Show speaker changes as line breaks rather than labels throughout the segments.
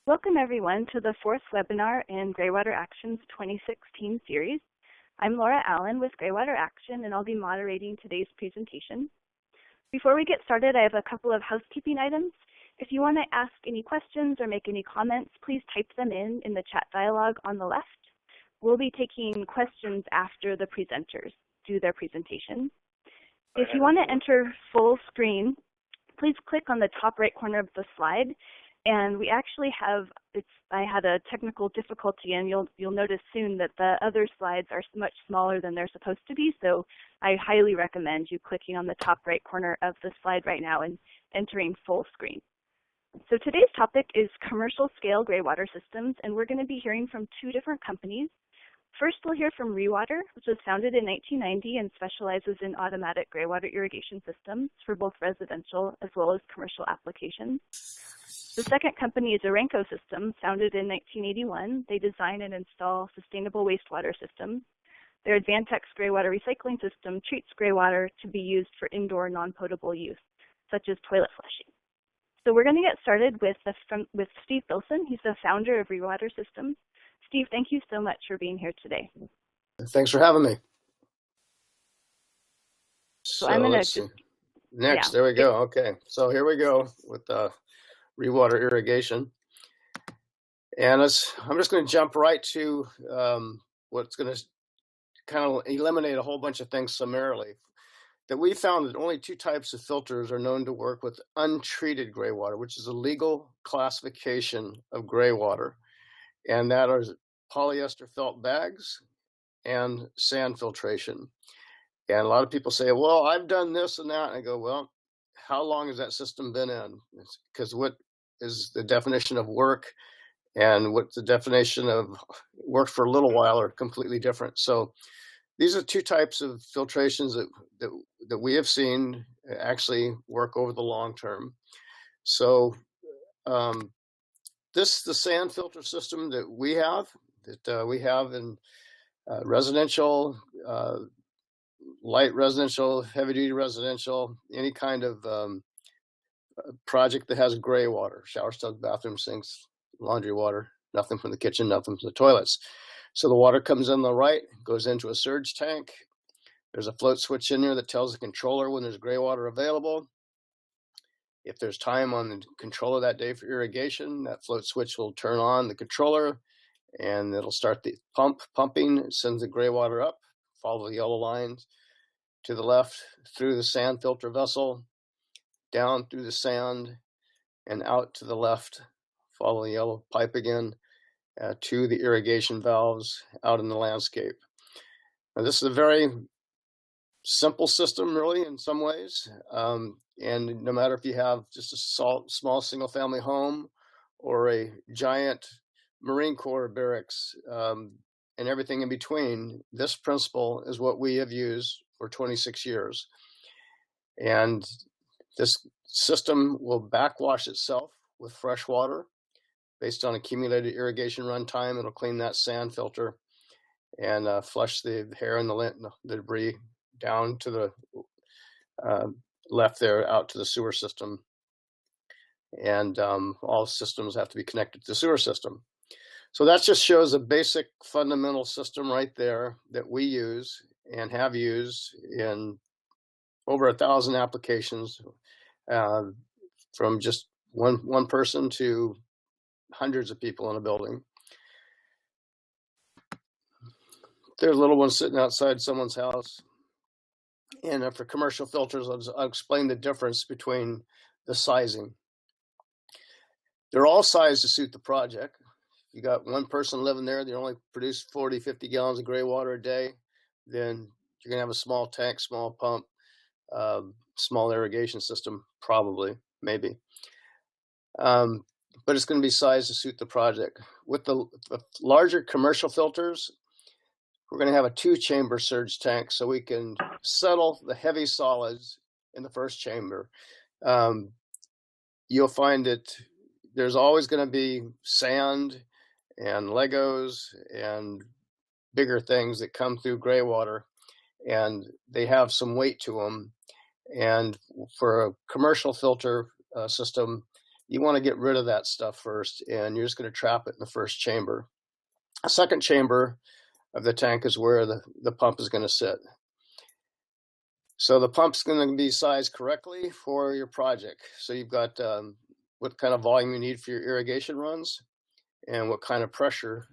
Welcome everyone to the fourth webinar in Greywater Action's 2016 series. I'm Laura Allen with Greywater Action and I'll be moderating today's presentation. Before we get started, I have a couple of housekeeping items. If you want to ask any questions or make any comments, please type them in the chat dialog on the left. We'll be taking questions after the presenters do their presentation. If you want to enter full screen, please click on the top right corner of the slide. And we actually have, I had a technical difficulty, and you'll notice soon that the other slides are much smaller than they're supposed to be, so I highly recommend you clicking on the top right corner of the slide right now and entering full screen. So today's topic is commercial scale greywater systems, and we're going to be hearing from two different companies. First, we'll hear from ReWater, which was founded in 1990 and specializes in automatic greywater irrigation systems for both residential as well as commercial applications. The second company is Orenco Systems, founded in 1981. They design and install sustainable wastewater systems. Their AdvanTex Greywater recycling system treats greywater to be used for indoor non-potable use, such as toilet flushing. So we're going to get started with Steve Bilson. He's the founder of ReWater Systems. Steve, thank you so much for being here today.
Thanks for having me.
So I'm going
to next. Yeah. There we go. Okay, so here we go with ReWater irrigation, and I'm just going to jump right to what's going to kind of eliminate a whole bunch of things summarily. That we found that only two types of filters are known to work with untreated greywater, which is a legal classification of greywater, and that are polyester felt bags and sand filtration. And a lot of people say, well, I've done this and that, and I go, well, how long has that system been in? Because what is the definition of work and what the definition of work for a little while are completely different. So these are two types of filtrations that we have seen actually work over the long term. So the sand filter system that we have in residential, light residential, heavy duty residential, any kind of project that has gray water, shower tubs, bathroom sinks, laundry water, nothing from the kitchen, nothing from the toilets. So the water comes in the right, goes into a surge tank. There's a float switch in there that tells the controller when there's gray water available. If there's time on the controller that day for irrigation, that float switch will turn on the controller and it'll start the pumping. It sends the gray water up, follow the yellow lines to the left through the sand filter vessel, down through the sand and out to the left, follow the yellow pipe again to the irrigation valves out in the landscape. Now, this is a very simple system, really, in some ways. And no matter if you have just a small single-family home or a giant Marine Corps barracks and everything in between, this principle is what we have used for 26 years. And this system will backwash itself with fresh water based on accumulated irrigation run time. It'll clean that sand filter and flush the hair and the debris down to the left there out to the sewer system. And all systems have to be connected to the sewer system. So that just shows a basic fundamental system right there that we use and have used in over 1,000 applications, from just one person to hundreds of people in a building. There's a little one sitting outside someone's house. And for commercial filters, I'll explain the difference between the sizing. They're all sized to suit the project. If you got one person living there, they only produce 40, 50 gallons of gray water a day, then you're going to have a small tank, small pump, small irrigation system, probably, maybe. But it's going to be sized to suit the project. With the larger commercial filters, we're going to have a 2-chamber surge tank so we can settle the heavy solids in the first chamber. You'll find that there's always going to be sand and Legos and bigger things that come through gray water, and they have some weight to them. And for a commercial filter system, you want to get rid of that stuff first, and you're just going to trap it in the first chamber. A second chamber of the tank is where the pump is going to sit. So the pump's going to be sized correctly for your project. So you've got what kind of volume you need for your irrigation runs, and what kind of pressure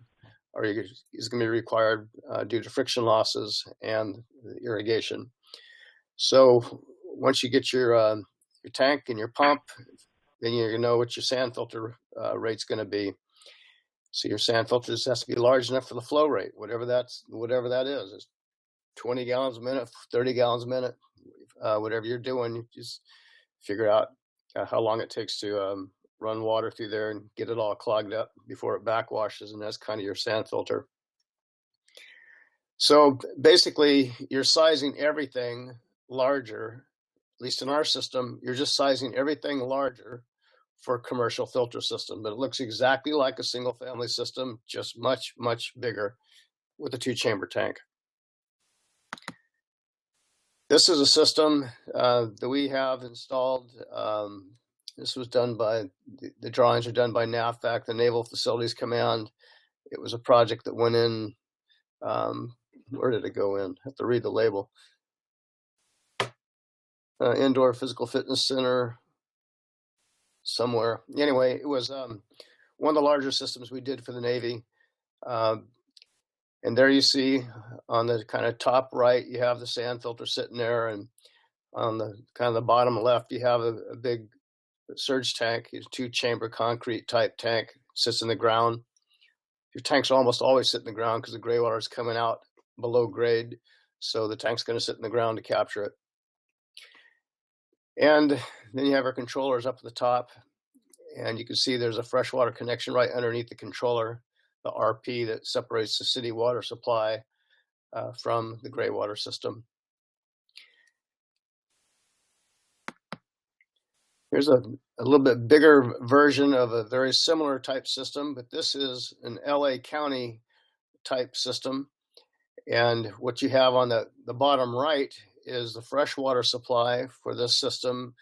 is going to be required due to friction losses and the irrigation. So once you get your tank and your pump, then you know what your sand filter rate's going to be. So your sand filter has to be large enough for the flow rate, whatever that is. It's 20 gallons a minute, 30 gallons a minute, whatever you're doing. You just figure out how long it takes to run water through there and get it all clogged up before it backwashes, and that's kind of your sand filter. So basically, you're sizing everything larger. At least in our system, you're just sizing everything larger for a commercial filter system, but it looks exactly like a single family system, just much, much bigger with a 2-chamber tank. This is a system that we have installed. This was done by, the drawings are done by NAVFAC, the Naval Facilities Command. It was a project that went in, where did it go in? I have to read the label. Indoor Physical Fitness Center, somewhere. Anyway, it was one of the larger systems we did for the Navy. And there you see on the kind of top right, you have the sand filter sitting there, and on the kind of the bottom left, you have a big surge tank. It's a 2-chamber concrete type tank, sits in the ground. Your tanks almost always sit in the ground because the gray water is coming out below grade, so the tank's going to sit in the ground to capture it. And then you have our controllers up at the top, and you can see there's a freshwater connection right underneath the controller, the RP that separates the city water supply from the Greywater system. Here's a little bit bigger version of a very similar type system, but this is an LA County type system. And what you have on the bottom right is the freshwater supply for this system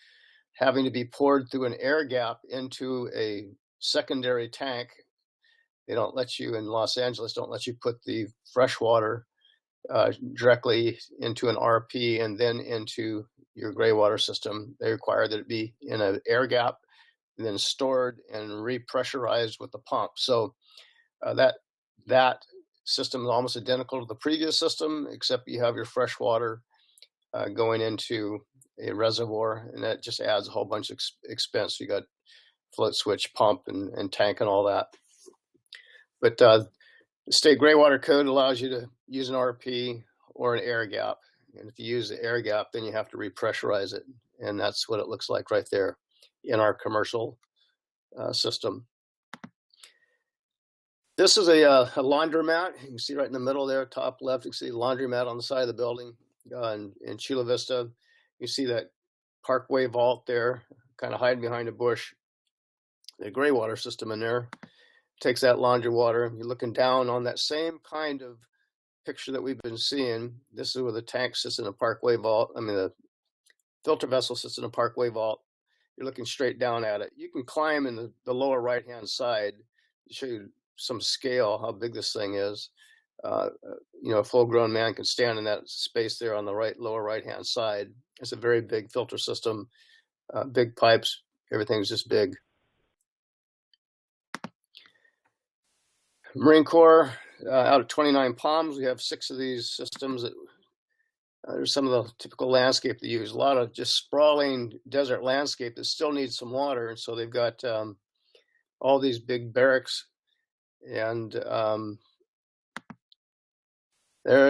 having to be poured through an air gap into a secondary tank. They don't let you, in Los Angeles, don't let you put the freshwater directly into an RP and then into your Greywater system. They require that it be in an air gap and then stored and repressurized with the pump. So that system is almost identical to the previous system, except you have your fresh water going into a reservoir, and that just adds a whole bunch of expense. You got float switch, pump, and tank and all that. But the state Greywater code allows you to use an RP or an air gap. And if you use the air gap, then you have to repressurize it. And that's what it looks like right there in our commercial system. This is a laundromat. You can see right in the middle there, top left, you can see the laundromat on the side of the building in Chula Vista. You see that Parkway vault there, kind of hiding behind a bush. The Greywater system in there takes that laundry water. You're looking down on that same kind of picture that we've been seeing. This is where the tank sits in a Parkway vault. I mean, the filter vessel sits in a Parkway vault. You're looking straight down at it. You can climb in the lower right-hand side to show you some scale, how big this thing is. A full-grown man can stand in that space there on the lower right-hand side. It's a very big filter system, big pipes. Everything's just big. Marine Corps, out of 29 palms, we have 6 of these systems. That there's some of the typical landscape they use. A lot of just sprawling desert landscape that still needs some water, and so they've got all these big barracks. And there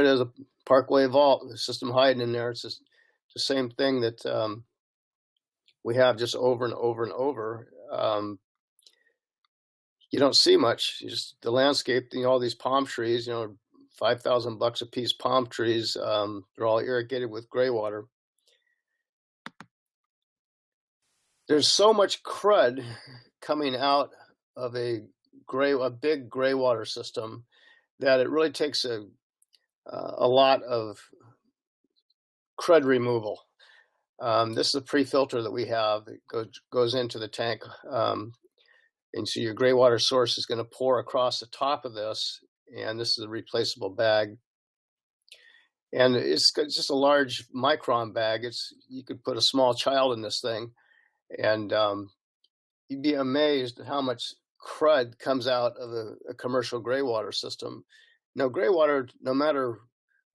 it is, a Parkway vault, the system hiding in there. It's just the same thing that we have just over and over and over. You don't see much. Just the landscape, all these palm trees, $5,000 a piece palm trees. They're all irrigated with Greywater. There's so much crud coming out of a big Greywater system that it really takes a lot of crud removal. This is a pre-filter that we have. It goes into the tank. And so your Greywater source is going to pour across the top of this. And this is a replaceable bag. And it's just a large micron bag. You could put a small child in this thing. And you'd be amazed at how much crud comes out of a commercial Greywater system. Now, Greywater, no matter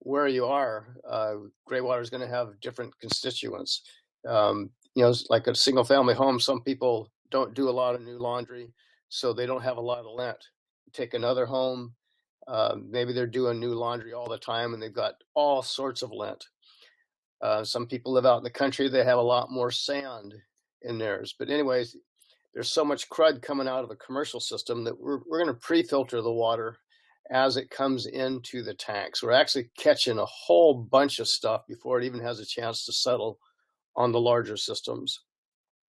where you are, Greywater is going to have different constituents. Like a single family home, some people don't do a lot of new laundry, so they don't have a lot of lint. Take another home, maybe they're doing new laundry all the time and they've got all sorts of lint. Some people live out in the country, they have a lot more sand in theirs. But anyways, there's so much crud coming out of a commercial system that we're going to pre-filter the water as it comes into the tanks. We're actually catching a whole bunch of stuff before it even has a chance to settle on the larger systems.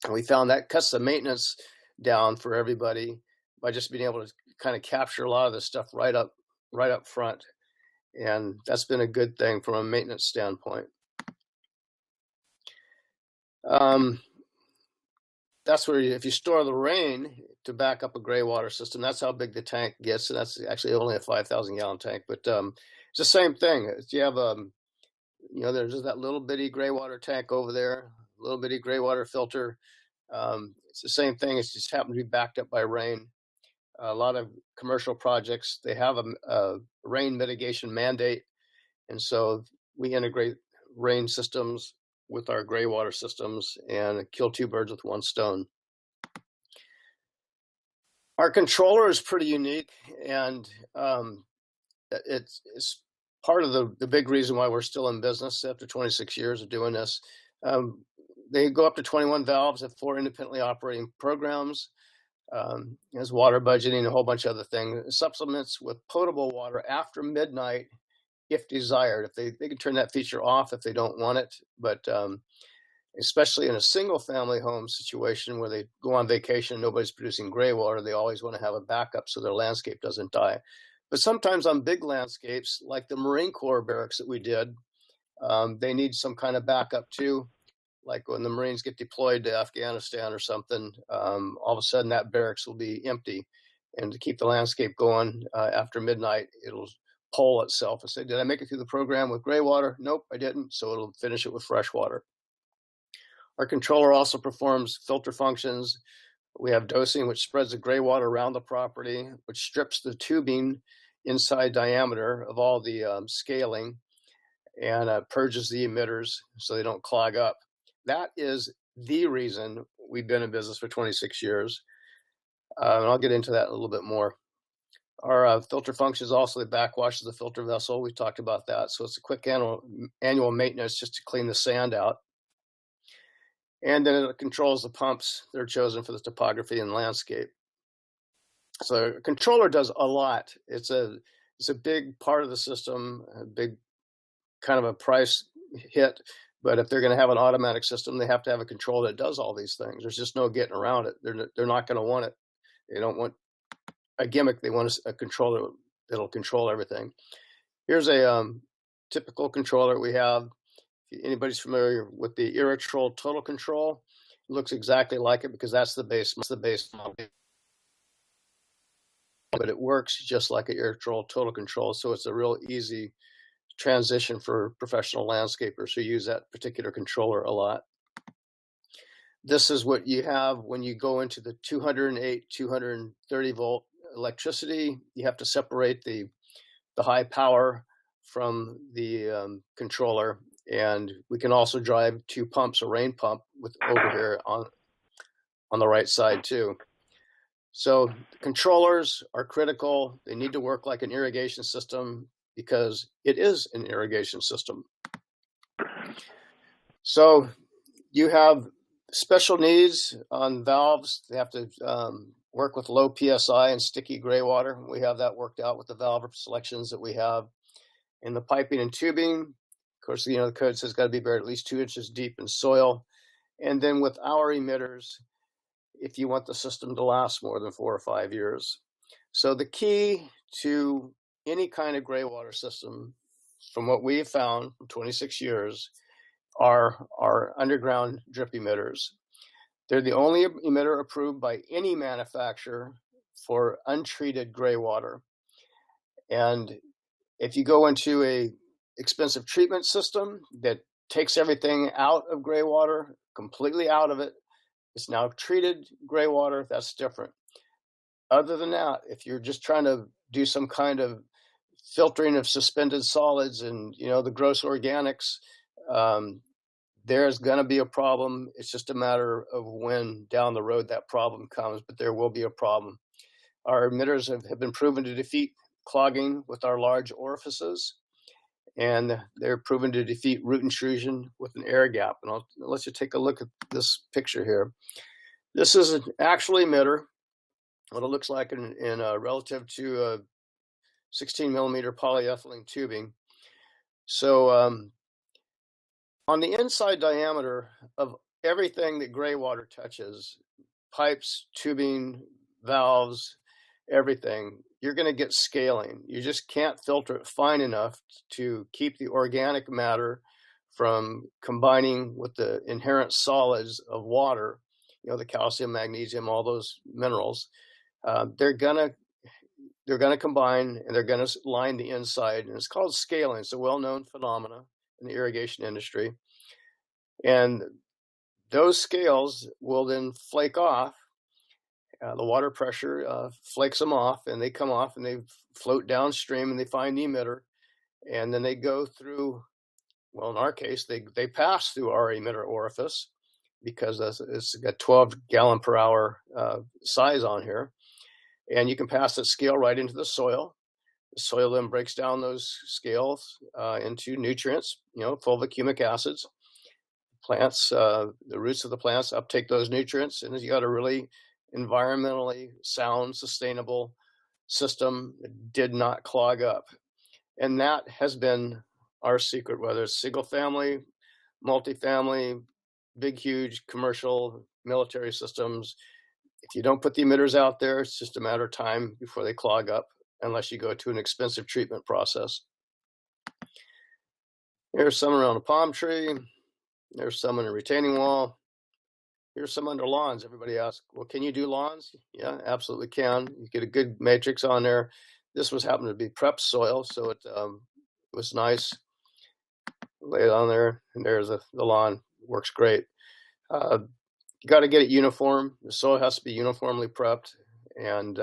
And we found that cuts the maintenance down for everybody by just being able to kind of capture a lot of this stuff right up front. And that's been a good thing from a maintenance standpoint. That's where if you store the rain to back up a Greywater system, that's how big the tank gets. And that's actually only a 5,000 gallon tank, but it's the same thing. You have, there's just that little bitty Greywater tank over there, little bitty Greywater filter. It's the same thing. It's just happened to be backed up by rain. A lot of commercial projects, they have a rain mitigation mandate. And so we integrate rain systems with our Greywater systems and kill two birds with one stone. Our controller is pretty unique, and it's part of the big reason why we're still in business after 26 years of doing this. They go up to 21 valves, have 4 independently operating programs. There's water budgeting, a whole bunch of other things. Supplements with potable water after midnight, if desired. If they can turn that feature off if they don't want it, but especially in a single family home situation where they go on vacation and nobody's producing Greywater, they always want to have a backup so their landscape doesn't die. But sometimes on big landscapes, like the Marine Corps barracks that we did, they need some kind of backup too. Like when the Marines get deployed to Afghanistan or something, all of a sudden that barracks will be empty. And to keep the landscape going after midnight, it'll poll itself and say, did I make it through the program with Greywater? Nope, I didn't. So it'll finish it with fresh water. Our controller also performs filter functions. We have dosing, which spreads the Greywater around the property, which strips the tubing inside diameter of all the scaling and purges the emitters so they don't clog up. That is the reason we've been in business for 26 years. And I'll get into that a little bit more. Our filter function is also the backwash of the filter vessel. We talked about that. So it's a quick annual maintenance just to clean the sand out. And then it controls the pumps that are chosen for the topography and landscape. So a controller does a lot. It's a big part of the system, a big kind of a price hit. But if they're going to have an automatic system, they have to have a controller that does all these things. There's just no getting around it. They're not going to want it. They don't want a gimmick. They want a controller that'll control everything. Here's a typical controller we have. If anybody's familiar with the Irritrol Total Control, it looks exactly like it because that's the base model. But it works just like an Irritrol Total Control, so it's a real easy transition for professional landscapers who use that particular controller a lot. This is what you have when you go into the 208, 230 volt electricity. You have to separate the high power from the controller, and we can also drive 2 pumps, a rain pump with over here on the right side too. So controllers are critical. They need to work like an irrigation system because it is an irrigation system. So you have special needs on valves. They have to work with low PSI and sticky Greywater. We have that worked out with the valve selections that we have. In the piping and tubing, of course, the code says it's got to be buried at least 2 inches deep in soil. And then with our emitters, if you want the system to last more than 4 or 5 years. So the key to any kind of Greywater system, from what we have found from 26 years, are our underground drip emitters. They're the only emitter approved by any manufacturer for untreated greywater. And if you go into a expensive treatment system that takes everything out of greywater, completely out of it, it's now treated greywater, that's different. Other than that, if you're just trying to do some kind of filtering of suspended solids and the gross organics, there's going to be a problem. It's just a matter of when down the road that problem comes, but there will be a problem. Our emitters have been proven to defeat clogging with our large orifices, and they're proven to defeat root intrusion with an air gap. And I'll let you take a look at this picture here. This is an actual emitter, what it looks like in relative to a 16 millimeter polyethylene tubing. So on the inside diameter of everything that greywater touches, pipes, tubing, valves, everything, you're going to get scaling. You just can't filter it fine enough to keep the organic matter from combining with the inherent solids of water, the calcium, magnesium, all those minerals. They're going to combine, and they're going to line the inside, and it's called scaling. It's a well-known phenomena in the irrigation industry. And those scales will then flake off. The water pressure flakes them off, and they come off and they float downstream, and they find the emitter, and then they go through, well, in our case, they pass through our emitter orifice, because it's got 12 gallon per hour size on here. And you can pass that scale right into the soil. The soil then breaks down those scales into nutrients, fulvic humic acids. Plants, the roots of the plants uptake those nutrients, and you got a really environmentally sound, sustainable system that did not clog up. And that has been our secret, whether it's single family, multifamily, big, huge commercial, military systems. If you don't put the emitters out there, it's just a matter of time before they clog up, unless you go to an expensive treatment process. Here's some around a palm tree. There's some in a retaining wall. Here's some under lawns. Everybody asks, well, can you do lawns? Yeah, absolutely can. You get a good matrix on there. This was happened to be prep soil, so it was nice. Lay it on there, and there's the lawn. Works great. You got to get it uniform. The soil has to be uniformly prepped, and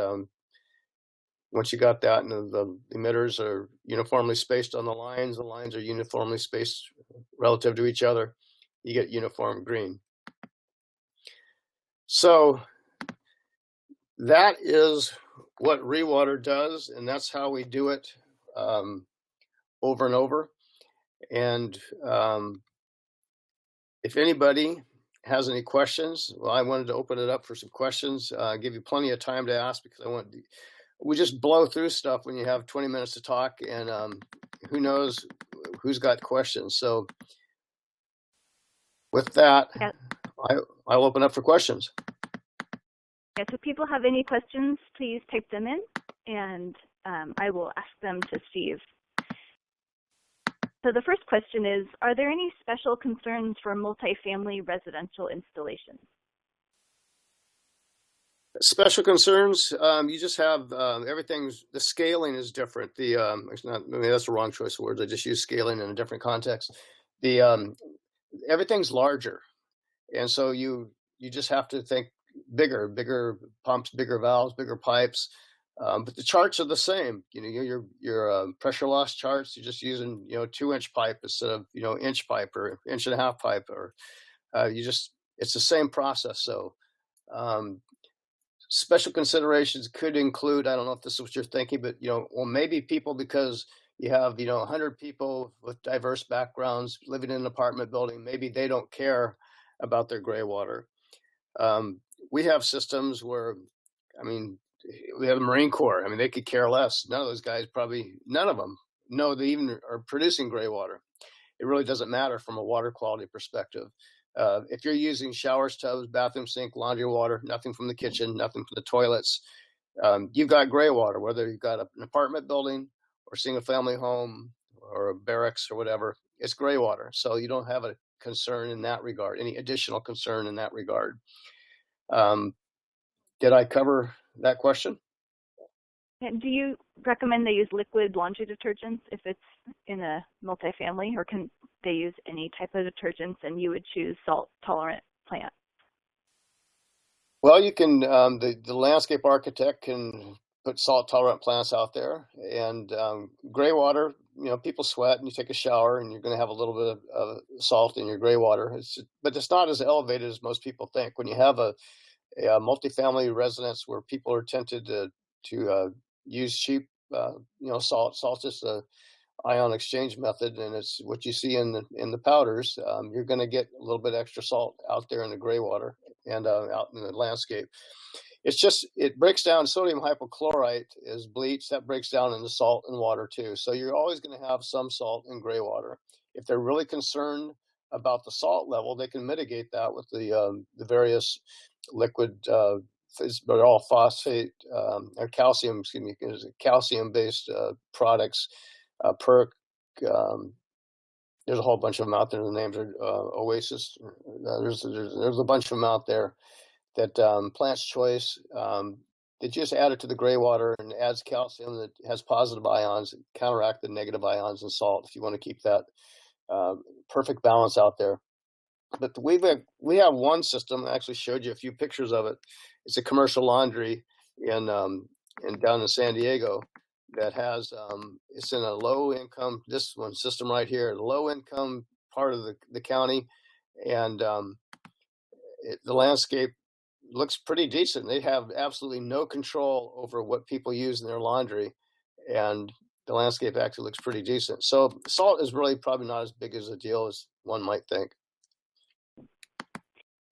once you got that, and the emitters are uniformly spaced on the lines are uniformly spaced relative to each other, you get uniform green. So that is what ReWater does, and that's how we do it over and over. And if anybody has any questions, well, I wanted to open it up for some questions, give you plenty of time to ask, because we just blow through stuff when you have 20 minutes to talk, and who knows who's got questions. So with that, yeah. I'll open up for questions.
Yeah, so if people have any questions, please type them in, and I will ask them to Steve. So the first question is, are there any special concerns for multifamily residential installations?
Special concerns, you just have the scaling is different. That's the wrong choice of words. I just use scaling in a different context. Everything's larger. And so you just have to think bigger pumps, bigger valves, bigger pipes. But the charts are the same. Your pressure loss charts, you're just using 2-inch pipe instead of inch pipe or 1.5-inch pipe, or it's the same process. So special considerations could include, I don't know if this is what you're thinking, but maybe people, because you have 100 people with diverse backgrounds living in an apartment building, maybe they don't care about their greywater. We have systems where, we have the Marine Corps. They could care less. None of those guys, probably none of them know they even are producing greywater. It really doesn't matter from a water quality perspective. If you're using showers, tubs, bathroom sink, laundry water, nothing from the kitchen, nothing from the toilets, you've got greywater, whether you've got an apartment building or single family home or a barracks or whatever, it's greywater. So you don't have a concern in that regard, any additional concern in that regard. Did I cover that question?
And do you recommend they use liquid laundry detergents if it's in a multifamily, or can they use any type of detergents and you would choose salt-tolerant plants?
Well, you can, the landscape architect can put salt-tolerant plants out there. And Greywater, people sweat and you take a shower and you're going to have a little bit of salt in your Greywater. But it's not as elevated as most people think. When you have a multifamily residence where people are tempted to use cheap, salt. Salt's just a ion exchange method, and it's what you see in the powders. You're going to get a little bit extra salt out there in the Greywater and out in the landscape. It breaks down. Sodium hypochlorite is bleach that breaks down into salt and water too. So you're always going to have some salt in Greywater. If they're really concerned about the salt level, they can mitigate that with the various liquid. They're all phosphate or calcium. Excuse me, calcium-based products. Perk. There's a whole bunch of them out there. The names are Oasis. There's a bunch of them out there that Plant's Choice. They just add it to the Greywater and adds calcium that has positive ions, counteract the negative ions in salt. If you want to keep that perfect balance out there. But we have one system. I actually showed you a few pictures of it. It's a commercial laundry down in San Diego that has it's in a low income. This one system right here, the low income part of the county, and the landscape looks pretty decent. They have absolutely no control over what people use in their laundry, and the landscape actually looks pretty decent. So salt is really probably not as big as a deal as one might think.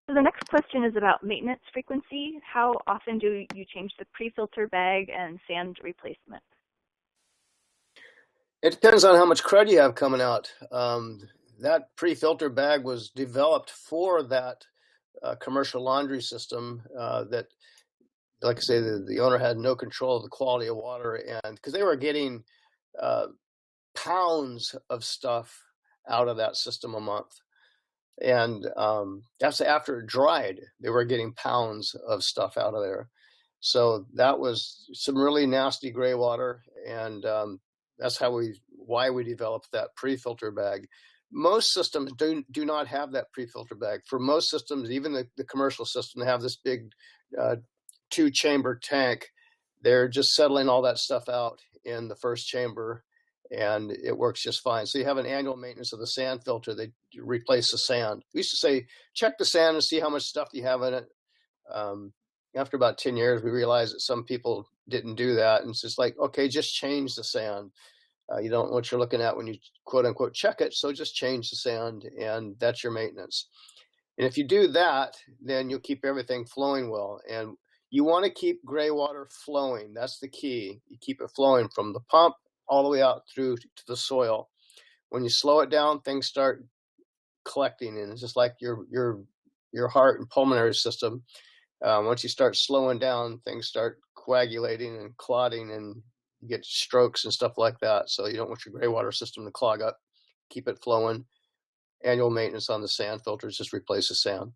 So the next question is about maintenance frequency. How often do you change the pre-filter bag and sand replacement?
It depends on how much crud you have coming out. That pre-filter bag was developed for that commercial laundry system that, like I say, the owner had no control of the quality of water, and because they were getting pounds of stuff out of that system a month. And that's after it dried, they were getting pounds of stuff out of there. So that was some really nasty Greywater, and that's why we developed that pre-filter bag. Most systems do not have that pre-filter bag. For most systems, even the commercial system, they have this big 2-chamber tank. They're just settling all that stuff out in the first chamber, and it works just fine. So you have an annual maintenance of the sand filter. They replace the sand. We used to say, check the sand and see how much stuff you have in it. After about 10 years, we realized that some people didn't do that. And it's just like, okay, just change the sand. You don't know what you're looking at when you quote unquote check it. So just change the sand, and that's your maintenance. And if you do that, then you'll keep everything flowing well. And you want to keep Greywater flowing. That's the key. You keep it flowing from the pump all the way out through to the soil. When you slow it down, things start collecting, and it's just like your heart and pulmonary system. Once you start slowing down, things start coagulating and clotting, and you get strokes and stuff like that. So you don't want your Greywater system to clog up. Keep it flowing. Annual maintenance on the sand filters, just replace the sand.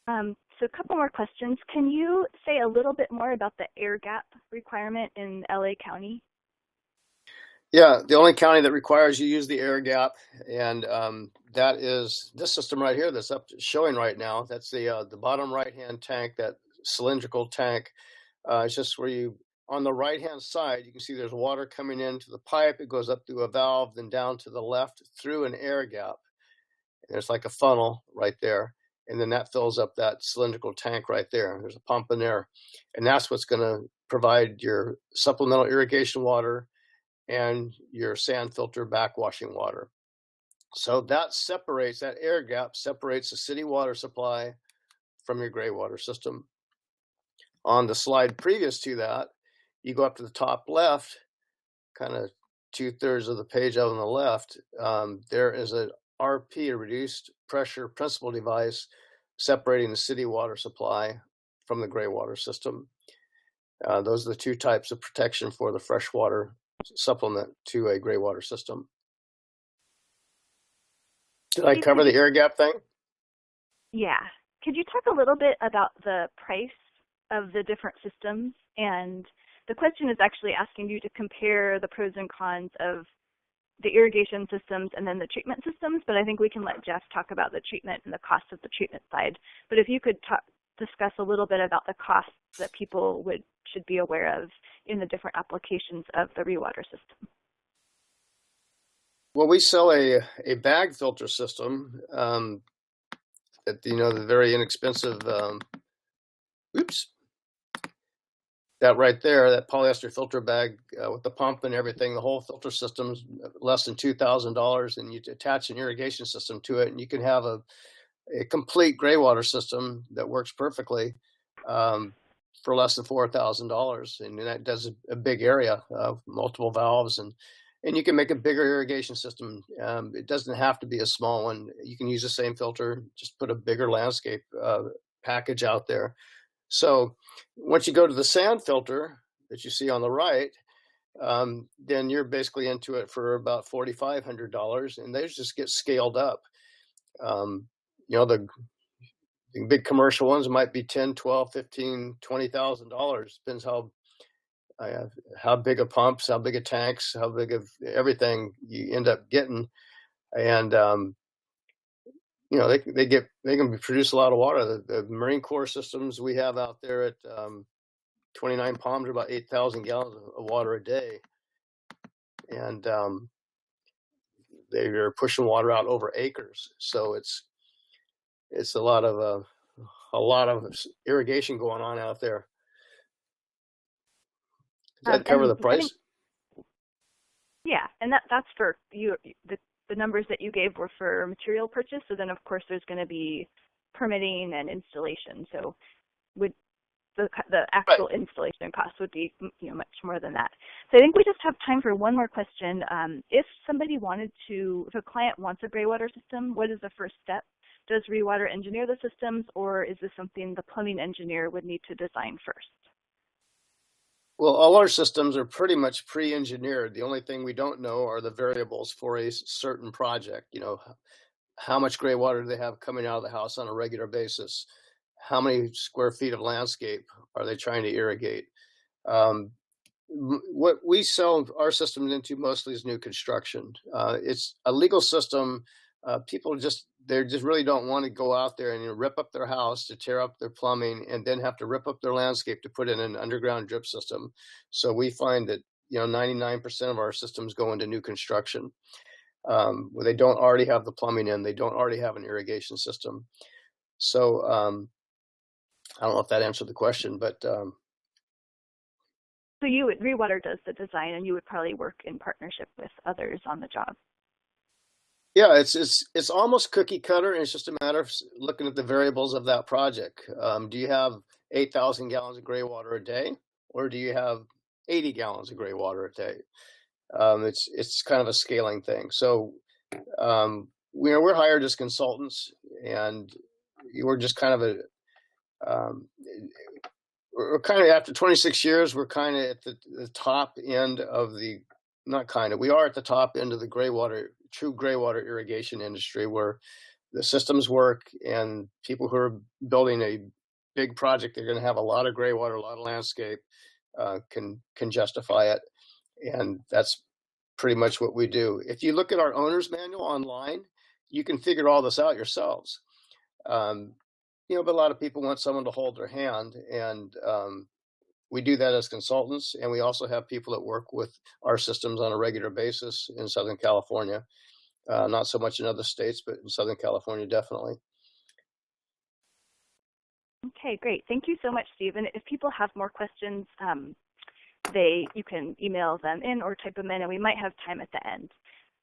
So a couple more questions. Can you say a little bit more about the air gap requirement in LA County?
Yeah, the only county that requires you use the air gap, and that is this system right here that's showing right now. That's the bottom right-hand tank, that cylindrical tank. It's just where you, on the right-hand side, you can see there's water coming into the pipe. It goes up through a valve, then down to the left through an air gap. And there's like a funnel right there. And then that fills up that cylindrical tank right there. There's a pump in there. And that's what's going to provide your supplemental irrigation water and your sand filter backwashing water. So that air gap separates the city water supply from your Greywater system. On the slide previous to that, you go up to the top left, kind of 2/3 of the page out on the left, there is a RP, a reduced pressure principal device, separating the city water supply from the Greywater system. Those are the two types of protection for the freshwater supplement to a Greywater system. Did I
Steve,
cover the air gap thing?
yeah. Could you talk a little bit about the price of the different systems? And the question is actually asking you to compare the pros and cons of the irrigation systems and then the treatment systems, but I think we can let Jeff talk about the treatment and the cost of the treatment side. But if you could discuss a little bit about the costs that people should be aware of in the different applications of the ReWater system.
Well, we sell a bag filter system at the very inexpensive. That right there, that polyester filter bag with the pump and everything, the whole filter system's less than $2,000, and you attach an irrigation system to it, and you can have a complete Greywater system that works perfectly for less than $4,000, and that does a big area, multiple valves, and you can make a bigger irrigation system. It doesn't have to be a small one. You can use the same filter, just put a bigger landscape package out there. So once you go to the sand filter that you see on the right, then you're basically into it for about $4,500, and they just get scaled up. The big commercial ones might be $10, $12, $15, $20,000. Depends how big of pumps, how big of tanks, how big of everything you end up getting, and they can produce a lot of water. The Marine Corps systems we have out there at 29 Palms are about 8,000 gallons of water a day, and they are pushing water out over acres. So it's a lot of irrigation going on out there. Does that cover the price?
Yeah, and that's for you. The numbers that you gave were for material purchase. So then, of course, there's going to be permitting and installation. So would the actual installation cost would be much more than that. So I think we just have time for one more question. If a client wants a Greywater system, what is the first step? Does ReWater engineer the systems, or is this something the plumbing engineer would need to design first?
Well, all our systems are pretty much pre-engineered. The only thing we don't know are the variables for a certain project. How much gray water do they have coming out of the house on a regular basis? How many square feet of landscape are they trying to irrigate? What we sell our systems into mostly is new construction. It's a legal system. People they really don't want to go out there and rip up their house to tear up their plumbing and then have to rip up their landscape to put in an underground drip system. So we find that 99% of our systems go into new construction where they don't already have the plumbing in, they don't already have an irrigation system. So I don't know if that answered the question, but
so ReWater does the design, and you would probably work in partnership with others on the job.
Yeah, it's almost cookie cutter, and it's just a matter of looking at the variables of that project. Do you have 8,000 gallons of gray water a day, or do you have 80 gallons of gray water a day? It's kind of a scaling thing. So we're hired as consultants, and we're just kind of we're kind of after 26 years, we're kind of at the top end of we are at the top end of the true Greywater irrigation industry, where the systems work and people who are building a big project, they're going to have a lot of Greywater, a lot of landscape, can justify it. And that's pretty much what we do. If you look at our owner's manual online, you can figure all this out yourselves. But a lot of people want someone to hold their hand, and we do that as consultants, and we also have people that work with our systems on a regular basis in Southern California. Not so much in other states, but in Southern California, definitely.
Okay, great. Thank you so much, Steve. And if people have more questions, you can email them in or type them in, and we might have time at the end.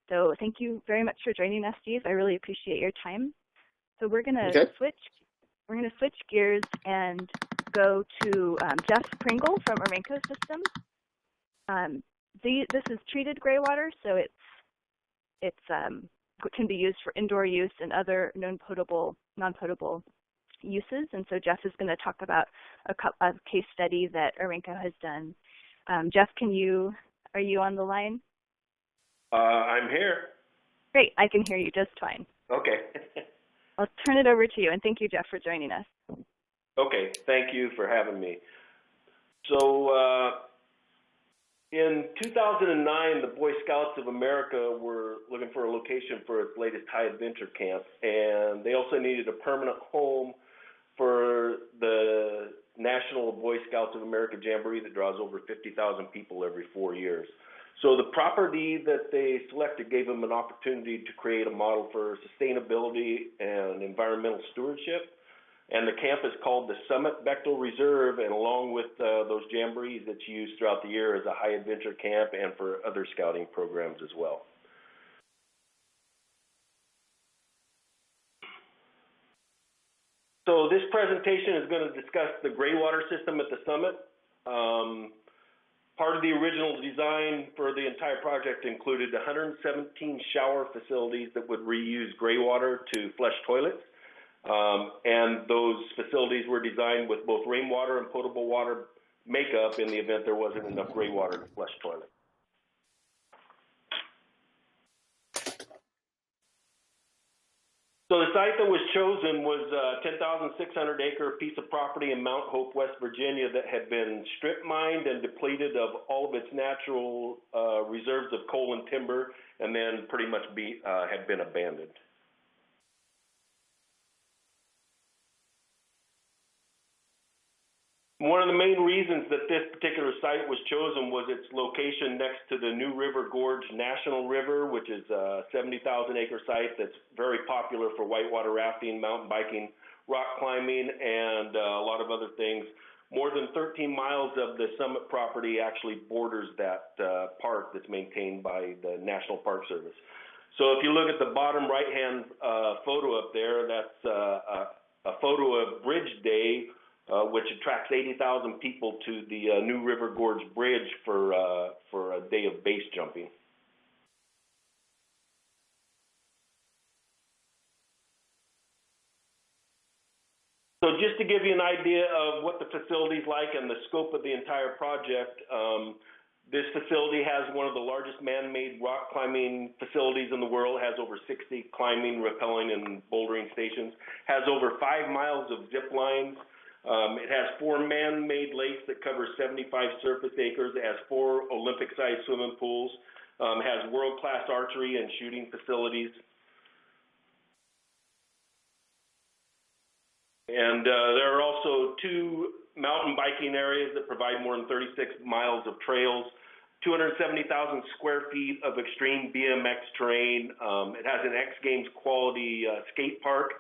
So thank you very much for joining us, Steve. I really appreciate your time. So we're going to switch gears and go to Jeff Pringle from Orenco Systems. This is treated Greywater, so it can be used for indoor use and other non-potable uses. And so Jeff is going to talk about a case study that Orenco has done. Jeff, are you on the line?
I'm here.
Great, I can hear you just fine.
Okay.
I'll turn it over to you, and thank you, Jeff, for joining us.
Okay, thank you for having me. So in 2009, the Boy Scouts of America were looking for a location for its latest high adventure camp, and they also needed a permanent home for the National Boy Scouts of America Jamboree that draws over 50,000 people every 4 years. So the property that they selected gave them an opportunity to create a model for sustainability and environmental stewardship. And the camp is called the Summit Bechtel Reserve, and along with those jamborees that's used throughout the year as a high adventure camp and for other scouting programs as well. So this presentation is going to discuss the Greywater system at the Summit. Part of the original design for the entire project included 117 shower facilities that would reuse greywater to flush toilets. And those facilities were designed with both rainwater and potable water makeup in the event there wasn't enough greywater to flush toilets. So the site that was chosen was a 10,600-acre piece of property in Mount Hope, West Virginia, that had been strip mined and depleted of all of its natural reserves of coal and timber, and then pretty much had been abandoned. One of the main reasons that this particular site was chosen was its location next to the New River Gorge National River, which is a 70,000-acre site that's very popular for whitewater rafting, mountain biking, rock climbing, and a lot of other things. More than 13 miles of the Summit property actually borders that park that's maintained by the National Park Service. So if you look at the bottom right-hand photo up there, that's a photo of Bridge Day, which attracts 80,000 people to the New River Gorge Bridge for a day of base jumping. So just to give you an idea of what the facility's like and the scope of the entire project, this facility has one of the largest man-made rock climbing facilities in the world, has over 60 climbing, rappelling, and bouldering stations, has over 5 miles of zip lines. It has 4 man-made lakes that cover 75 surface acres. It has 4 Olympic-sized swimming pools. Has world-class archery and shooting facilities. And there are also 2 mountain biking areas that provide more than 36 miles of trails, 270,000 square feet of extreme BMX terrain. It has an X Games quality skate park.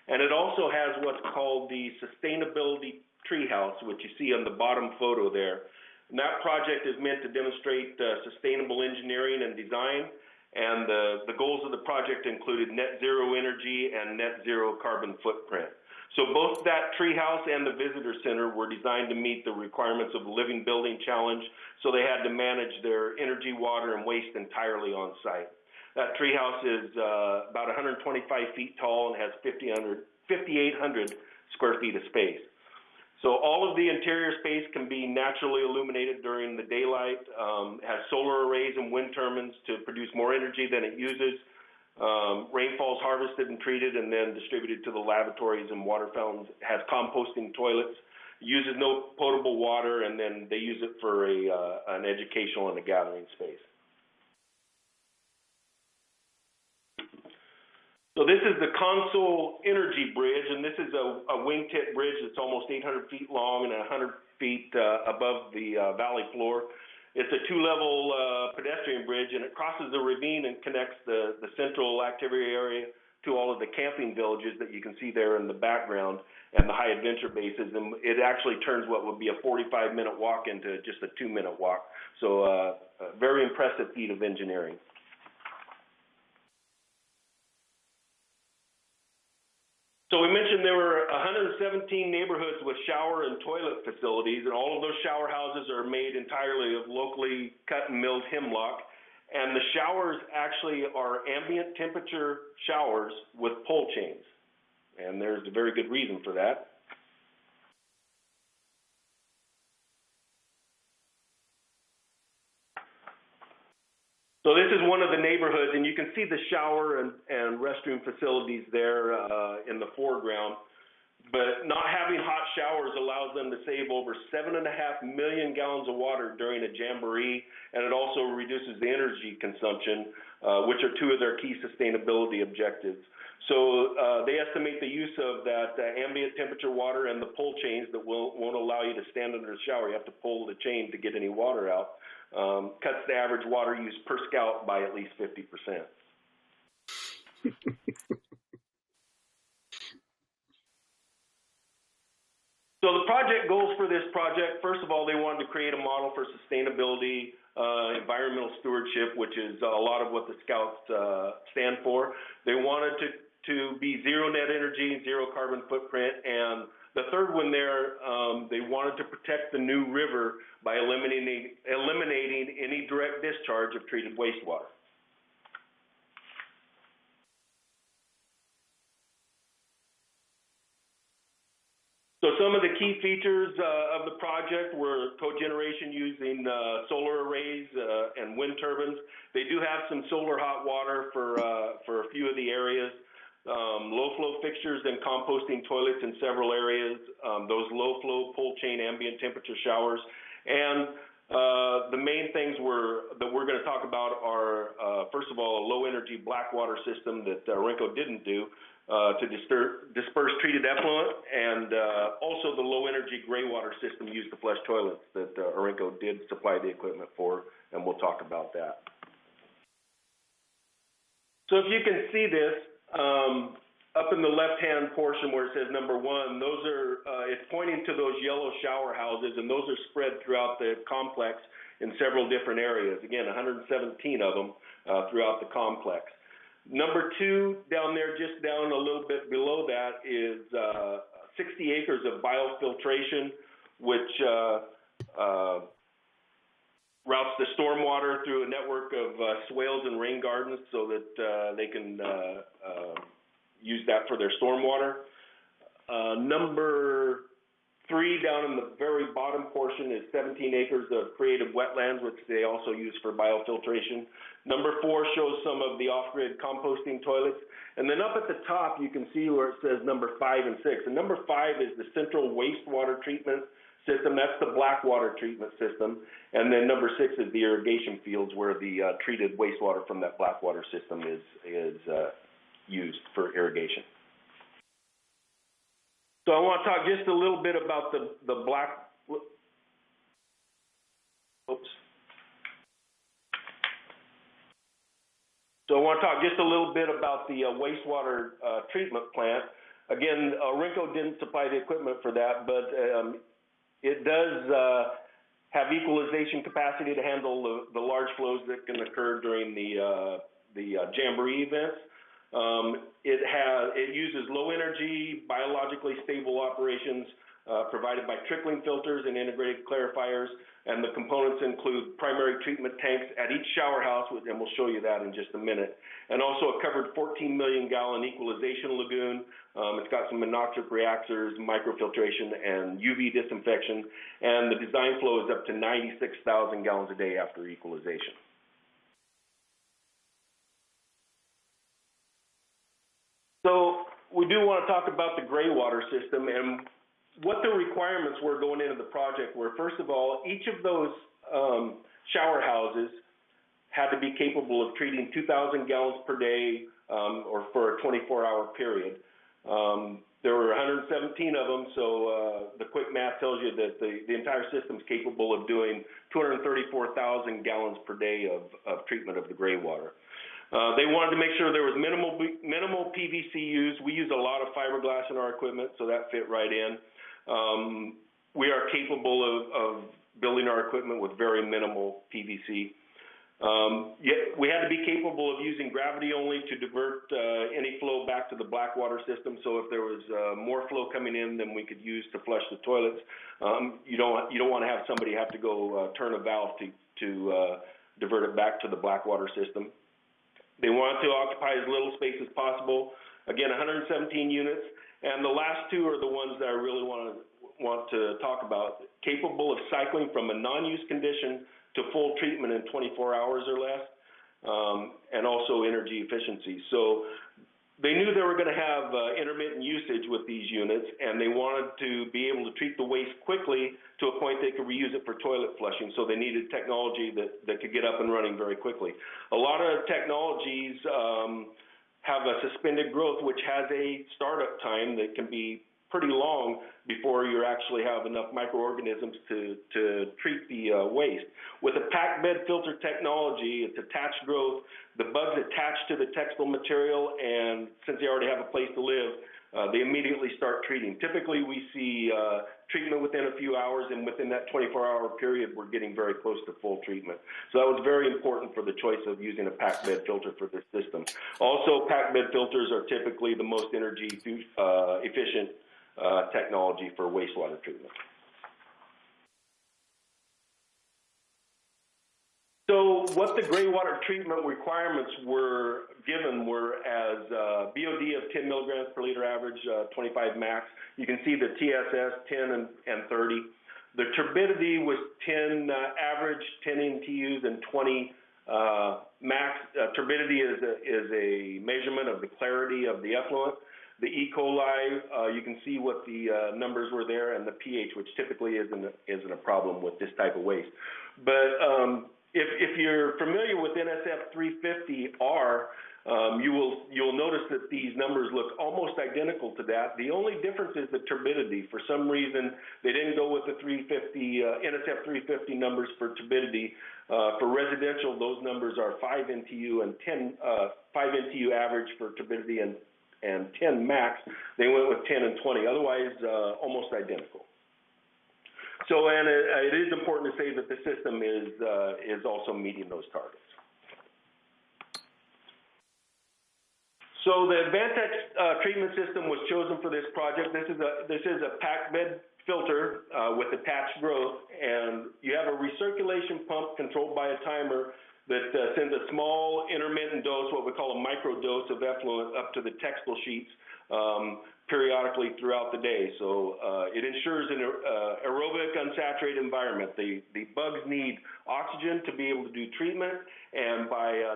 And it also has what's called the Sustainability Treehouse, which you see on the bottom photo there. And that project is meant to demonstrate sustainable engineering and design. And the goals of the project included net zero energy and net zero carbon footprint. So both that treehouse and the visitor center were designed to meet the requirements of the Living Building Challenge. So they had to manage their energy, water, and waste entirely on site. That treehouse is about 125 feet tall and has 5,800 square feet of space. So all of the interior space can be naturally illuminated during the daylight, has solar arrays and wind turbines to produce more energy than it uses. Rainfall's harvested and treated and then distributed to the laboratories and water fountains, has composting toilets, uses no potable water, and then they use it for an educational and a gathering space. So this is the Console Energy Bridge, and this is a wingtip bridge that's almost 800 feet long and 100 feet above the valley floor. It's a 2-level pedestrian bridge, and it crosses the ravine and connects the central activity area to all of the camping villages that you can see there in the background and the high adventure bases. And it actually turns what would be a 45-minute walk into just a 2-minute walk. So a very impressive feat of engineering. So we mentioned there were 117 neighborhoods with shower and toilet facilities, and all of those shower houses are made entirely of locally cut and milled hemlock. And the showers actually are ambient temperature showers with pole chains. And there's a very good reason for that. So this is one of the neighborhoods, and you can see the shower and restroom facilities there in the foreground. But not having hot showers allows them to save over 7.5 million gallons of water during a Jamboree, and it also reduces the energy consumption, which are two of their key sustainability objectives. So they estimate the use of that ambient temperature water and the pull chains that won't allow you to stand under the shower. You have to pull the chain to get any water out. Cuts the average water use per scout by at least 50%. So the project goals for this project, first of all, they wanted to create a model for sustainability, environmental stewardship, which is a lot of what the Scouts stand for. They wanted to be zero net energy, zero carbon footprint, and the third one there, they wanted to protect the New River by eliminating any direct discharge of treated wastewater. So some of the key features of the project were cogeneration using solar arrays and wind turbines. They do have some solar hot water for a few of the areas. Low flow fixtures and composting toilets in several areas. Those low flow pull chain ambient temperature showers. And the main things that we're going to talk about are, first of all, a low energy black water system that Orenco didn't do. To disperse treated effluent, and also the low-energy Greywater system used to flush toilets that Orenco did supply the equipment for, and we'll talk about that. So if you can see this, up in the left-hand portion where it says number 1, those are, it's pointing to those yellow shower houses, and those are spread throughout the complex in several different areas. Again, 117 of them throughout the complex. Number 2, down there, just down a little bit below that, is 60 acres of biofiltration, which routes the stormwater through a network of swales and rain gardens so that they can use that for their stormwater. Number 3, down in the very bottom portion, is 17 acres of creative wetlands, which they also use for biofiltration. Number 4 shows some of the off-grid composting toilets. And then up at the top, you can see where it says number 5 and 6. And number 5 is the central wastewater treatment system. That's the black water treatment system. And then number 6 is the irrigation fields where the treated wastewater from that black water system is used for irrigation. So I want to talk just a little bit about the black, oops. So I want to talk just a little bit about the wastewater treatment plant. Again, Orenco didn't supply the equipment for that, but it does have equalization capacity to handle the large flows that can occur during the Jamboree events. It uses low energy, biologically stable operations provided by trickling filters and integrated clarifiers, and the components include primary treatment tanks at each shower house, and we'll show you that in just a minute, and also a covered 14 million gallon equalization lagoon. It's got some monoxic reactors, microfiltration, and UV disinfection, and the design flow is up to 96,000 gallons a day after equalization. So we do want to talk about the Greywater system and what the requirements were going into the project were. First of all, each of those shower houses had to be capable of treating 2,000 gallons per day or for a 24-hour period. There were 117 of them, so the quick math tells you that the entire system is capable of doing 234,000 gallons per day of treatment of the Greywater. They wanted to make sure there was minimal PVC used. We use a lot of fiberglass in our equipment, so that fit right in. We are capable of building our equipment with very minimal PVC. Yet we had to be capable of using gravity only to divert any flow back to the black water system. So if there was more flow coming in than we could use to flush the toilets, you don't want to have somebody have to go turn a valve to divert it back to the black water system. They wanted to occupy as little space as possible. Again, 117 units. And the last two are the ones that I really want to talk about. Capable of cycling from a non-use condition to full treatment in 24 hours or less. and also energy efficiency. So they knew they were going to have intermittent usage with these units, and they wanted to be able to treat the waste quickly to a point they could reuse it for toilet flushing. So they needed technology that could get up and running very quickly. A lot of technologies have a suspended growth, which has a startup time that can be pretty long before you actually have enough microorganisms to treat the waste. With a packed bed filter technology, it's attached growth. The bugs attach to the textile material, and since they already have a place to live, they immediately start treating. Typically, we see treatment within a few hours, and within that 24-hour period, we're getting very close to full treatment. So that was very important for the choice of using a packed bed filter for this system. Also, packed bed filters are typically the most energy efficient technology for wastewater treatment. So what the Greywater treatment requirements were given were as BOD of 10 milligrams per liter average, 25 max. You can see the TSS 10 and 30. The turbidity was 10 average, 10 NTUs, and 20 max. Turbidity is a measurement of the clarity of the effluent. The E. coli, you can see what the numbers were there, and the pH, which typically isn't a problem with this type of waste. But if you're familiar with NSF 350R, you'll notice that these numbers look almost identical to that. The only difference is the turbidity. For some reason, they didn't go with the NSF 350 numbers for turbidity. For residential, those numbers are 5 NTU and 5 NTU average for turbidity and 10 max. They went with 10 and 20. Otherwise, almost identical. So, and it is important to say that the system is also meeting those targets. So the AdvanTex treatment system was chosen for this project. This is a packed bed filter with attached growth, and you have a recirculation pump controlled by a timer that sends a small intermittent dose, what we call a micro dose of effluent, up to the textile sheets periodically throughout the day. So it ensures an aerobic, unsaturated environment. The bugs need oxygen to be able to do treatment, and by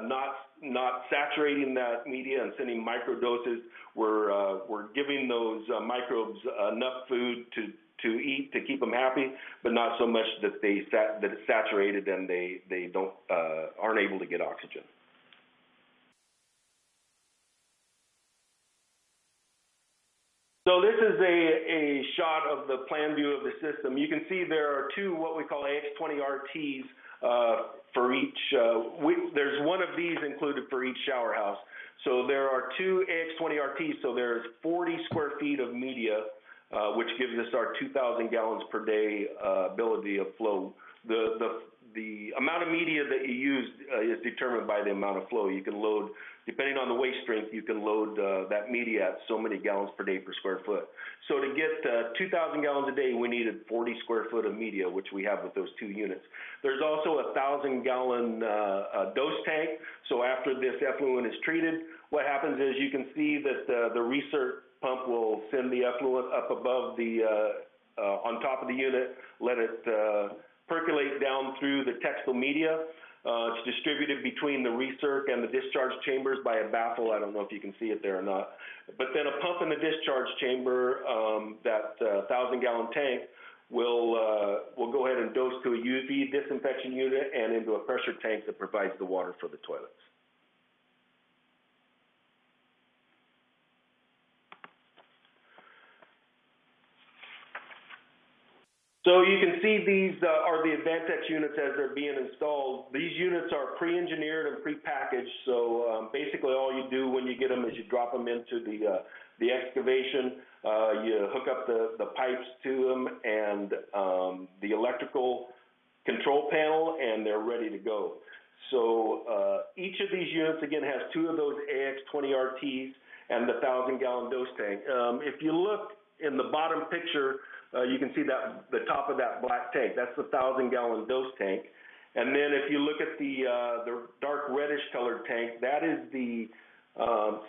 not saturating that media and sending micro doses, we're giving those microbes enough food to eat to keep them happy, but not so much that it's saturated and they aren't able to get oxygen. So this is a shot of the plan view of the system. You can see there are two what we call AX20 RTs for each. There's one of these included for each shower house. So there are two AX20 RTs, so there's 40 square feet of media, which gives us our 2,000 gallons per day ability of flow. The amount of media that you use is determined by the amount of flow. You can load, depending on the waste strength, you can load that media at so many gallons per day per square foot. So to get 2,000 gallons a day, we needed 40 square foot of media, which we have with those two units. There's also a 1,000-gallon dose tank. So after this effluent is treated, what happens is you can see that the recirc pump will send the effluent up above on top of the unit, let it percolate down through the textile media. It's distributed between the recirc and the discharge chambers by a baffle. I don't know if you can see it there or not. But then a pump in the discharge chamber, that 1,000-gallon tank, will go ahead and dose to a UV disinfection unit and into a pressure tank that provides the water for the toilets. So you can see these are the AdvanTex units as they're being installed. These units are pre-engineered and pre-packaged. So basically all you do when you get them is you drop them into the excavation. You hook up the pipes to them and the electrical control panel, and they're ready to go. So each of these units, again, has two of those AX20 RTs and the 1,000-gallon dose tank. If you look in the bottom picture, you can see that the top of that black tank, that's the 1,000-gallon dose tank. And then if you look at the dark reddish colored tank, that is the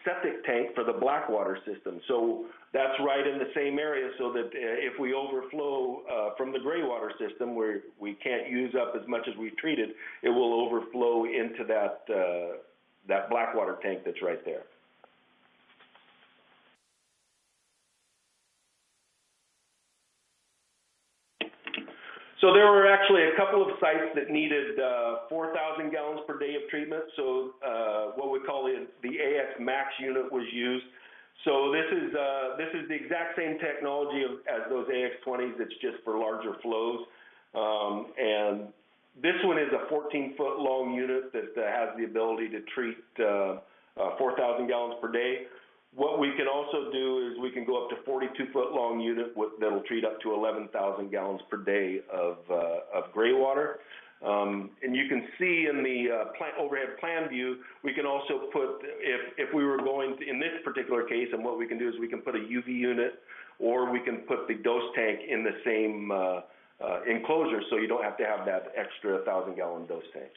septic tank for the Blackwater system. So that's right in the same area, so that if we overflow from the Greywater system, where we can't use up as much as we've treated, it will overflow into that Blackwater tank that's right there. So there were actually a couple of sites that needed 4,000 gallons per day of treatment. So what we call the AX Max unit was used. So this is the exact same technology as those AX20s. It's just for larger flows. And this one is a 14-foot long unit that has the ability to treat 4,000 gallons per day. What we can also do is we can go up to 42-foot long unit that'll treat up to 11,000 gallons per day of Greywater. And you can see in the overhead plan view, we can also put, if we were going to, in this particular case, and what we can do is we can put a UV unit, or we can put the dose tank in the same enclosure, so you don't have to have that extra 1,000-gallon dose tank.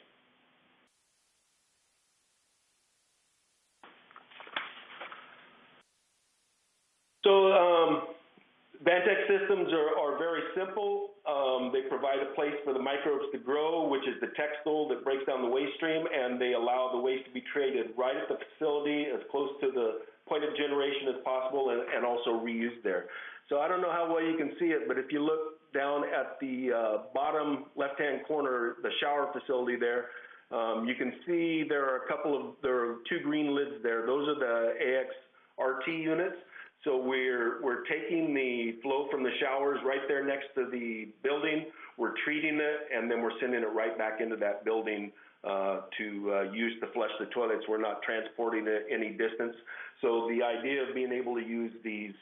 So Ventech systems are very simple. They provide a place for the microbes to grow, which is the textile that breaks down the waste stream, and they allow the waste to be treated right at the facility as close to the point of generation as possible, and also reused there. So I don't know how well you can see it, but if you look down at the bottom left-hand corner, the shower facility there, you can see there are two green lids there. Those are the AX RT units. So we're taking the flow from the showers right there next to the building, we're treating it, and then we're sending it right back into that building to use to flush the toilets. We're not transporting it any distance. So the idea of being able to use these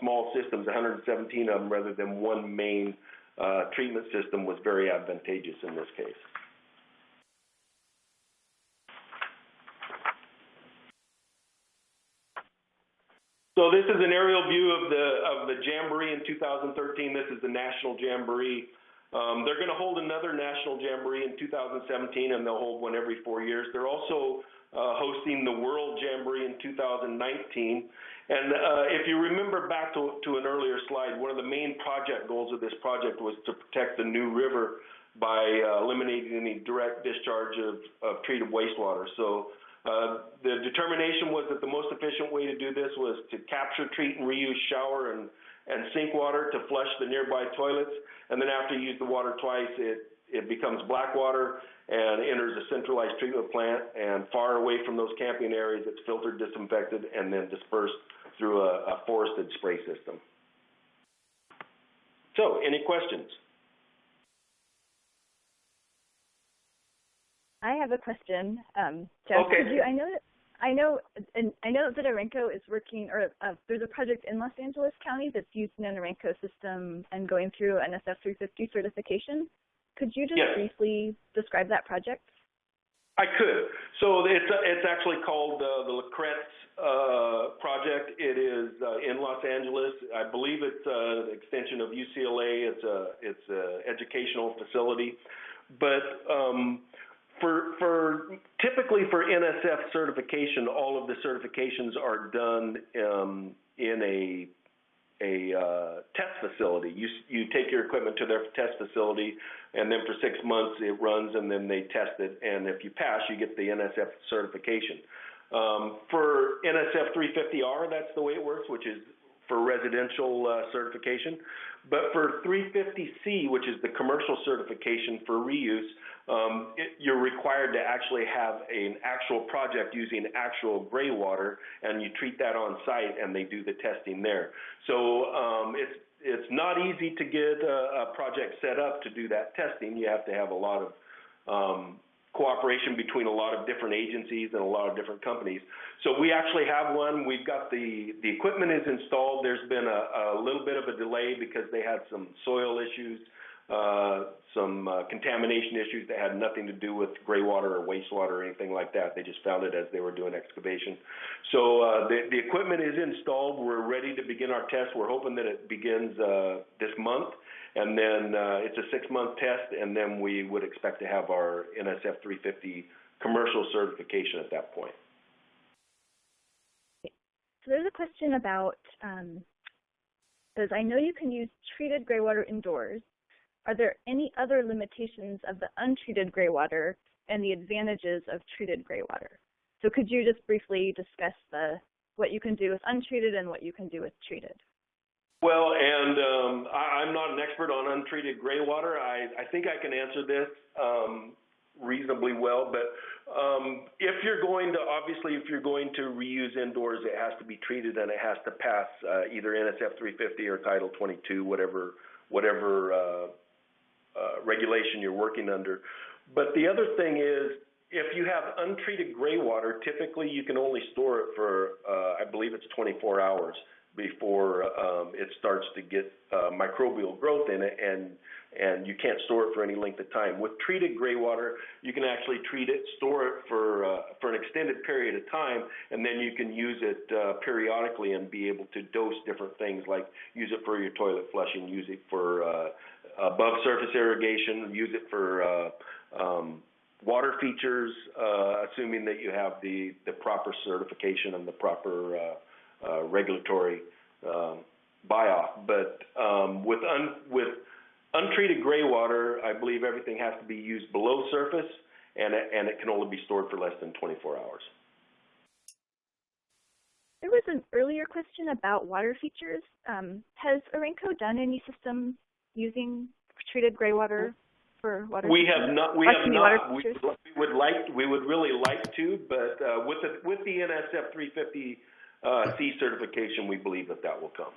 small systems, 117 of them, rather than one main treatment system was very advantageous in this case. So this is an aerial view of the Jamboree in 2013. This is the National Jamboree. They're going to hold another National Jamboree in 2017, and they'll hold one every 4 years. They're also hosting the World Jamboree in 2019. And if you remember back to an earlier slide, one of the main project goals of this project was to protect the New River by eliminating any direct discharge of treated wastewater. So the determination was that the most efficient way to do this was to capture, treat, and reuse shower and sink water to flush the nearby toilets. And then after you use the water twice, it becomes black water and enters a centralized treatment plant. And far away from those camping areas, it's filtered, disinfected, and then dispersed through a forested spray system. So, any questions?
I have a question, Jeff.
Okay.
I know that Orenco is working, or there's a project in Los Angeles County that's using an Orenco system and going through NSF 350 certification. Could you just briefly describe that project?
I could. So it's actually called the LaCretz project. It is in Los Angeles. I believe it's an extension of UCLA. It's an educational facility, but typically for NSF certification, all of the certifications are done in a test facility. You take your equipment to their test facility, and then for 6 months it runs, and then they test it. And if you pass, you get the NSF certification. For NSF 350R, that's the way it works, which is for residential certification. But for 350C, which is the commercial certification for reuse, you're required to actually have an actual project using actual gray water, and you treat that on site, and they do the testing there. So it's not easy to get a project set up to do that testing. You have to have a lot of cooperation between a lot of different agencies and a lot of different companies. So we actually have one. We've got the equipment is installed. There's been a little bit of a delay because they had some soil issues, some contamination issues that had nothing to do with gray water or wastewater or anything like that. They just found it as they were doing excavation. So the equipment is installed. We're ready to begin our test. We're hoping that it begins this month. And then it's a 6-month test, and then we would expect to have our NSF 350 commercial certification at that point.
So there's a question about, says, I know you can use treated greywater indoors. Are there any other limitations of the untreated greywater and the advantages of treated greywater? So could you just briefly discuss what you can do with untreated and what you can do with treated?
Well, and I'm not an expert on untreated greywater. I think I can answer this reasonably well, but if you're going to reuse indoors, it has to be treated and it has to pass either NSF 350 or Title 22, whatever regulation you're working under. But the other thing is, if you have untreated greywater, typically you can only store it for, I believe it's 24 hours before it starts to get microbial growth in it, and you can't store it for any length of time. With treated greywater, you can actually treat it, store it for an extended period of time, and then you can use it periodically and be able to dose different things, like use it for your toilet flushing, use it for above surface irrigation, use it for water features, assuming that you have the proper certification and the proper regulatory buy-off. But with untreated greywater, I believe everything has to be used below surface, and it can only be stored for less than 24 hours.
There was an earlier question about water features. Has Orenco done any systems using treated greywater for water features?
We have not. We would really like to, but with the NSF 350 C certification, we believe that will come.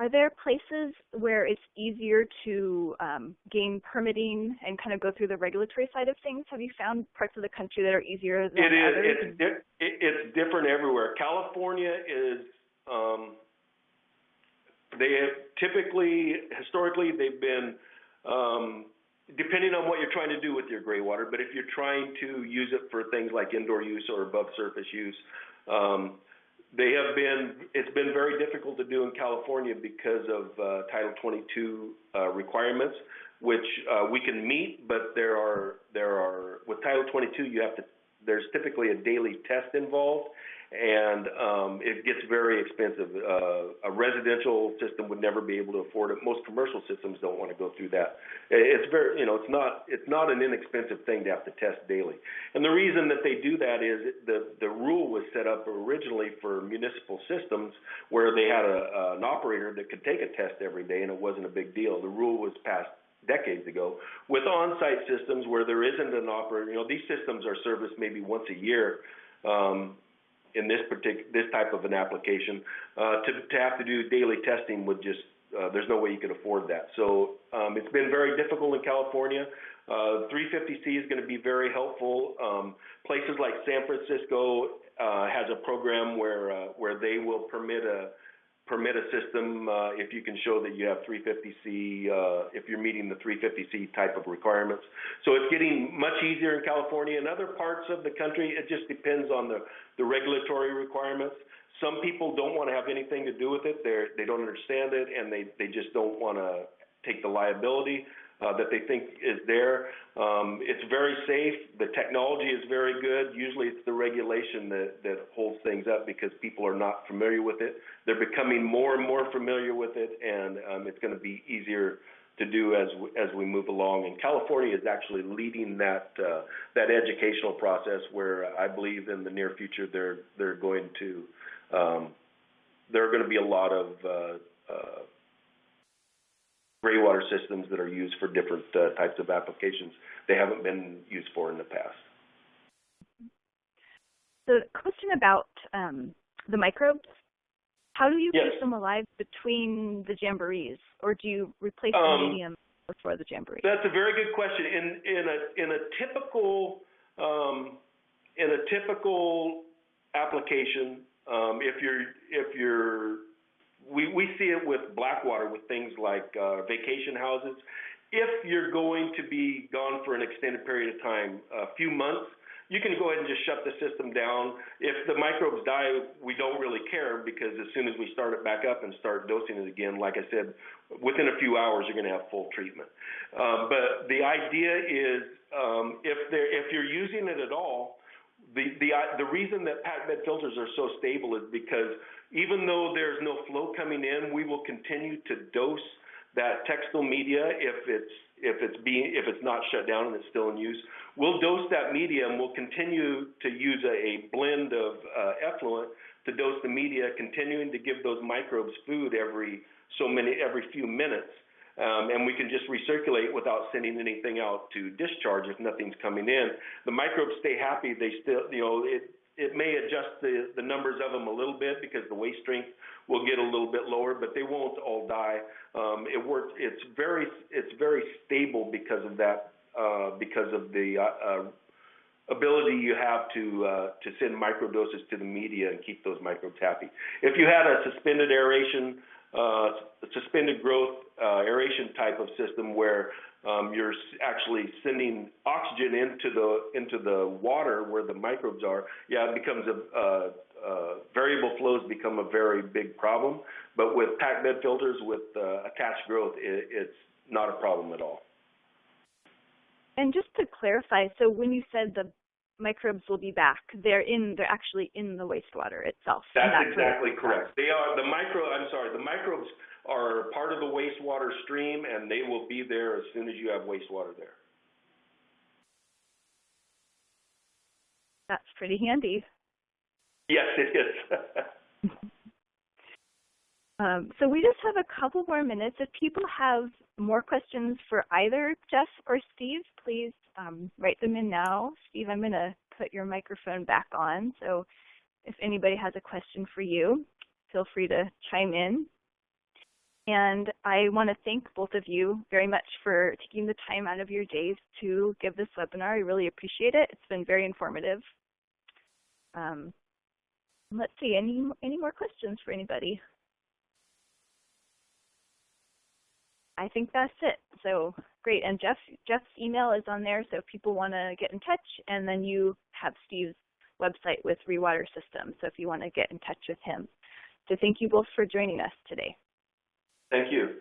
Are there places where it's easier to gain permitting and kind of go through the regulatory side of things? Have you found parts of the country that are easier than others?
It's different everywhere. California is, historically, they've been, depending on what you're trying to do with your greywater, but if you're trying to use it for things like indoor use or above surface use, it's been very difficult to do in California because of Title 22 requirements, which we can meet, but there are with Title 22 there's typically a daily test involved, and it gets very expensive. A residential system would never be able to afford it. Most commercial systems don't want to go through that. It's very, it's not an inexpensive thing to have to test daily. And the reason that they do that is the rule was set up originally for municipal systems where they had an operator that could take a test every day, and it wasn't a big deal. The rule was passed decades ago. With on-site systems where there isn't an operator, these systems are serviced maybe once a year. In this type of an application, to have to do daily testing would just, there's no way you could afford that. So it's been very difficult in California. 350C is going to be very helpful. Places like San Francisco has a program where they will permit a system if you can show that you have 350C, if you're meeting the 350C type of requirements. So it's getting much easier in California. In other parts of the country, it just depends on the regulatory requirements. Some people don't want to have anything to do with it. They don't understand it, and they just don't want to take the liability that they think is there. It's very safe. The technology is very good. Usually it's the regulation that holds things up because people are not familiar with it. They're becoming more and more familiar with it, and it's going to be easier to do as we move along. And California is actually leading that educational process, where I believe in the near future there are going to be a lot of Greywater systems that are used for different types of applications they haven't been used for in the past.
So, question about the microbes. How do you
Yes.
keep them alive between the Jamborees, or do you replace the medium before the Jamboree? That's
a very good question. In a typical application, we see it with blackwater with things like vacation houses. If you're going to be gone for an extended period of time, a few months, you can go ahead and just shut the system down. If the microbes die, we don't really care, because as soon as we start it back up and start dosing it again, like I said, within a few hours you're going to have full treatment. But the idea is, if you're using it at all, the reason that packed bed filters are so stable is because even though there's no flow coming in, we will continue to dose that textile media if it's not shut down and it's still in use. We'll dose that media, and we'll continue to use a blend of effluent to dose the media, continuing to give those microbes food every few minutes. And we can just recirculate without sending anything out to discharge if nothing's coming in. The microbes stay happy. They still, it may adjust the numbers of them a little bit because the waste strength will get a little bit lower, but they won't all die. It works. It's very stable because of that, because of the ability you have to send microdoses to the media and keep those microbes happy. If you had a suspended aeration, suspended growth aeration type of system where you're actually sending oxygen into the water where the microbes are, it becomes variable flows become a very big problem. But with packed bed filters with attached growth, it's not a problem at all.
And just to clarify, so when you said the microbes will be back, they're actually in the wastewater itself.
That's exactly correct. They are the microbes are part of the wastewater stream, and they will be there as soon as you have wastewater there.
That's pretty handy.
Yes, it is.
So we just have a couple more minutes. If people have more questions for either Jeff or Steve, please write them in now. Steve, I'm going to put your microphone back on. So if anybody has a question for you, feel free to chime in. And I want to thank both of you very much for taking the time out of your days to give this webinar. I really appreciate it. It's been very informative. Let's see, any more questions for anybody? I think that's it. So great. And Jeff's email is on there, so if people want to get in touch, and then you have Steve's website with ReWater Systems, so if you want to get in touch with him. So thank you both for joining us today.
Thank you.